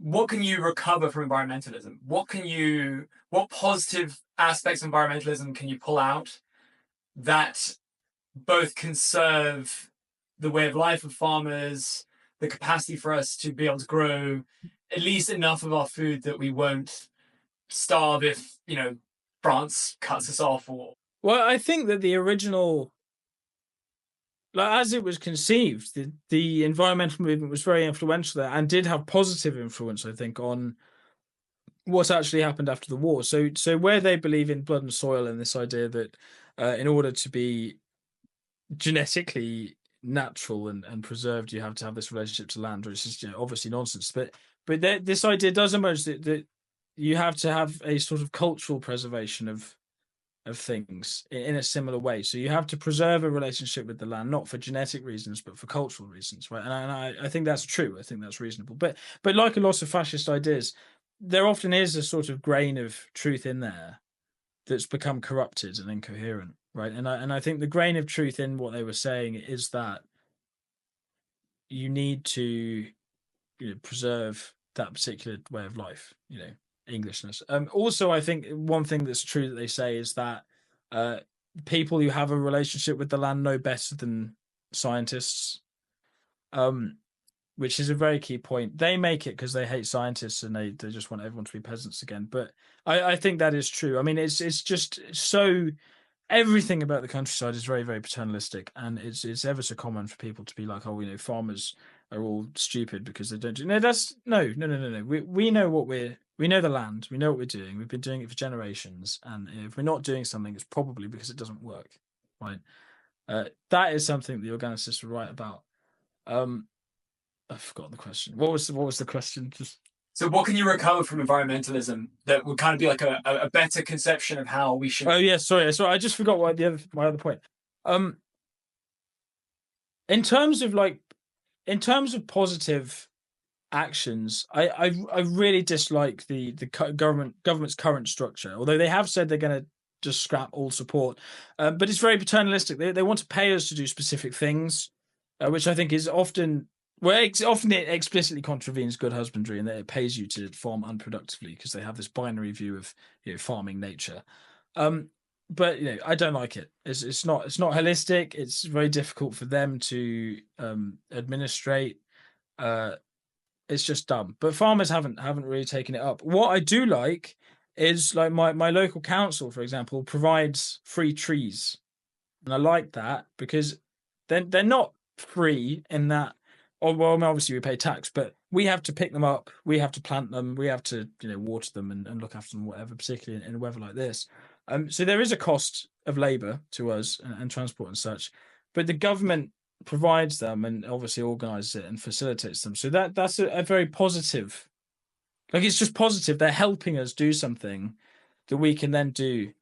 what can you recover from environmentalism? What positive aspects of environmentalism can you pull out that both conserve the way of life of farmers, the capacity for us to be able to grow at least enough of our food that we won't starve if, France cuts us off? Or Well, I think that the original, like as it was conceived, the environmental movement was very influential there and did have positive influence, I think, on what's actually happened after the war. So where they believe in blood and soil and this idea that in order to be genetically natural and preserved, you have to have this relationship to land, which is obviously nonsense. But this idea does emerge that you have to have a sort of cultural preservation of things in a similar way. So you have to preserve a relationship with the land, not for genetic reasons, but for cultural reasons, right? And I think that's true. I think that's reasonable. But like a lot of fascist ideas, there often is a sort of grain of truth in there that's become corrupted and incoherent, right? And I think the grain of truth in what they were saying is that you need to preserve that particular way of life, Englishness. Also, I think one thing that's true that they say is that people who have a relationship with the land know better than scientists, which is a very key point. They make it because they hate scientists and they just want everyone to be peasants again. But I think that is true. I mean, it's just so everything about the countryside is very, very paternalistic, and it's ever so common for people to be like, oh, farmers are all stupid because they don't do. No, that's no. We know we know the land, we know what we're doing. We've been doing it for generations, and if we're not doing something, it's probably because it doesn't work, right? That is something the organicists were right about. I've forgotten the question. What was the question? Just so, what can you recover from environmentalism that would kind of be like a better conception of how we should? Oh yeah, sorry. I just forgot what my other point. In terms of positive actions, I really dislike the government's current structure. Although they have said they're going to just scrap all support, but it's very paternalistic. They want to pay us to do specific things, which I think is often often it explicitly contravenes good husbandry, and that it pays you to farm unproductively because they have this binary view of farming nature. But I don't like it. It's not holistic. It's very difficult for them to administrate. It's just dumb. But farmers haven't really taken it up. What I do like is like my local council, for example, provides free trees, and I like that because they're not free in that. Oh well, obviously we pay tax, but we have to pick them up, we have to plant them, we have to water them and look after them, whatever. Particularly in weather like this, so there is a cost of labour to us and transport and such, but the government provides them and obviously organises it and facilitates them. So that's a very positive. Like it's just positive. They're helping us do something that we can then do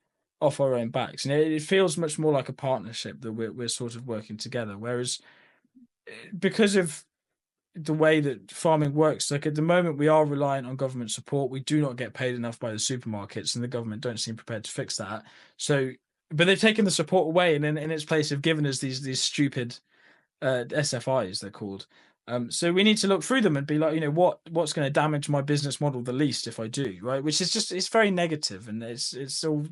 off our own backs, and it feels much more like a partnership that we're sort of working together. Whereas because of the way that farming works, like at the moment we are reliant on government support. We do not get paid enough by the supermarkets, and the government don't seem prepared to fix that. So, but they've taken the support away, and in its place have given us these stupid SFIs, they're called. So we need to look through them and be like, what's going to damage my business model the least if I do, right? Which is just, it's very negative, and it's all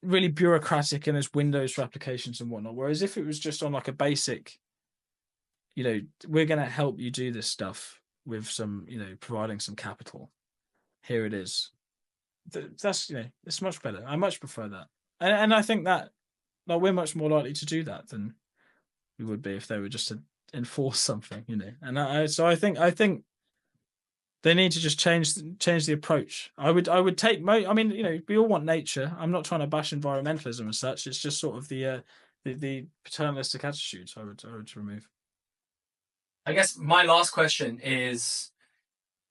really bureaucratic, and there's windows for applications and whatnot. Whereas if it was just on like a basic, we're going to help you do this stuff with some, providing some capital. Here it is. That's, it's much better. I much prefer that. And I think that like we're much more likely to do that than we would be if they were just to enforce something, And I think they need to just change the approach. I would take we all want nature. I'm not trying to bash environmentalism as such. It's just sort of the paternalistic attitudes I would remove. I guess my last question is,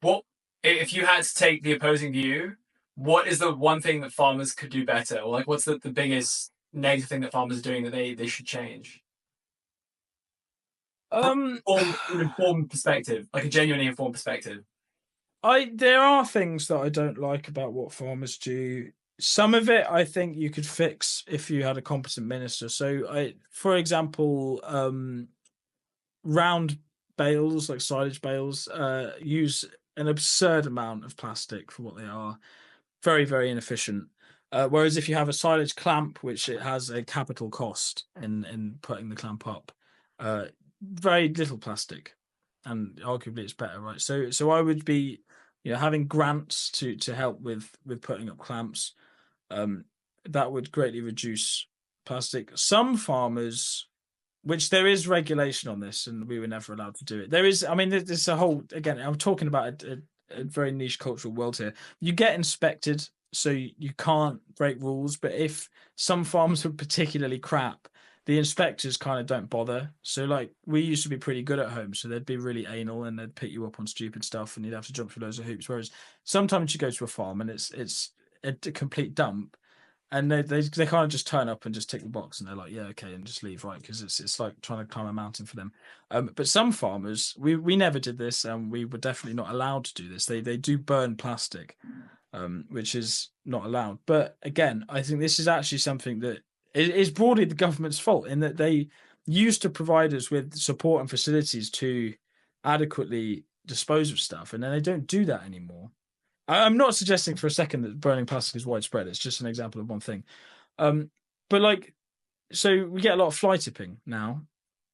what if you had to take the opposing view? What is the one thing that farmers could do better, or like what's the biggest negative thing that farmers are doing that they should change? From an informed perspective, like a genuinely informed perspective. There are things that I don't like about what farmers do. Some of it I think you could fix if you had a competent minister. So for example, round bales, like silage bales, use an absurd amount of plastic for what they are. Very, very inefficient. Whereas if you have a silage clamp, which it has a capital cost in putting the clamp up, very little plastic, and arguably it's better, right? So I would be, having grants to help with putting up clamps. That would greatly reduce plastic. Some farmers, which there is regulation on this, and we were never allowed to do it. There is, I mean, there's a whole, again, I'm talking about a very niche cultural world here. You get inspected, so you can't break rules, but if some farms are particularly crap, the inspectors kind of don't bother. So like we used to be pretty good at home, so they'd be really anal and they'd pick you up on stupid stuff and you'd have to jump through loads of hoops. Whereas sometimes you go to a farm and it's a complete dump, and they kind of just turn up and just tick the box and they're like, yeah, okay, and just leave, right? Because it's like trying to climb a mountain for them. But some farmers, we never did this, and we were definitely not allowed to do this. They do burn plastic, which is not allowed. But again, I think this is actually something that is broadly the government's fault, in that they used to provide us with support and facilities to adequately dispose of stuff, and then they don't do that anymore. I'm not suggesting for a second that burning plastic is widespread. It's just an example of one thing. But like, so we get a lot of fly tipping now,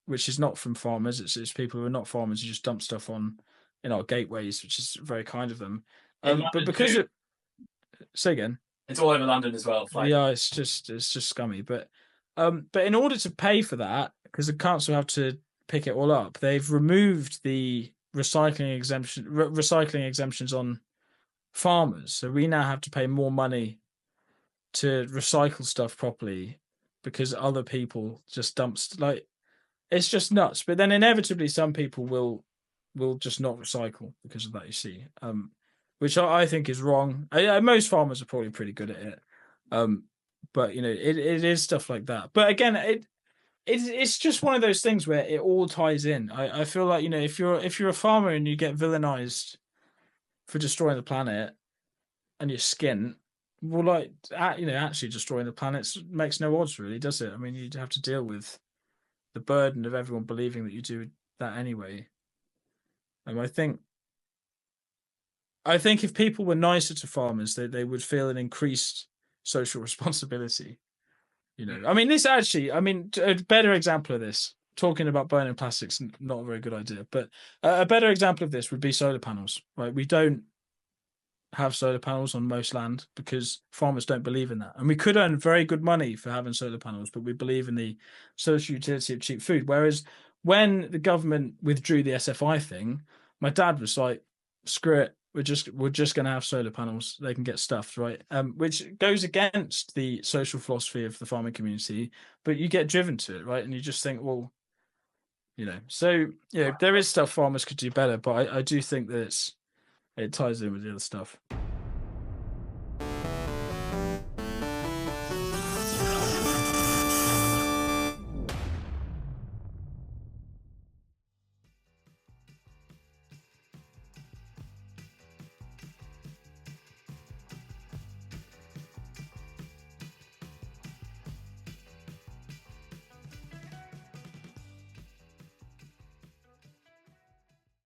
which is not from farmers. It's people who are not farmers who just dump stuff on in our gateways, which is very kind of them. But because say again, it's all over London as well. Yeah, it's just scummy. But in order to pay for that, because the council have to pick it all up, they've removed the recycling exemptions on farmers. So we now have to pay more money to recycle stuff properly because other people just dump like, it's just nuts. But then inevitably some people will just not recycle because of that, you see, which I think is wrong. Most farmers are probably pretty good at it, but it is stuff like that. But again, it's just one of those things where it all ties in. I feel like, if you're a farmer and you get villainized for destroying the planet and you're skint, well, like, actually destroying the planet makes no odds, really, does it? I mean, you'd have to deal with the burden of everyone believing that you do that anyway. I think if people were nicer to farmers, they would feel an increased social responsibility. I mean, a better example of this, talking about burning plastics, not a very good idea, but a better example of this would be solar panels, right? We don't have solar panels on most land because farmers don't believe in that. And we could earn very good money for having solar panels, but we believe in the social utility of cheap food. Whereas when the government withdrew the SFI thing, my dad was like, screw it, we're just going to have solar panels. They can get stuffed, right? Which goes against the social philosophy of the farming community, but you get driven to it, right? And you just think, well, so there is stuff farmers could do better, but I do think that it ties in with the other stuff.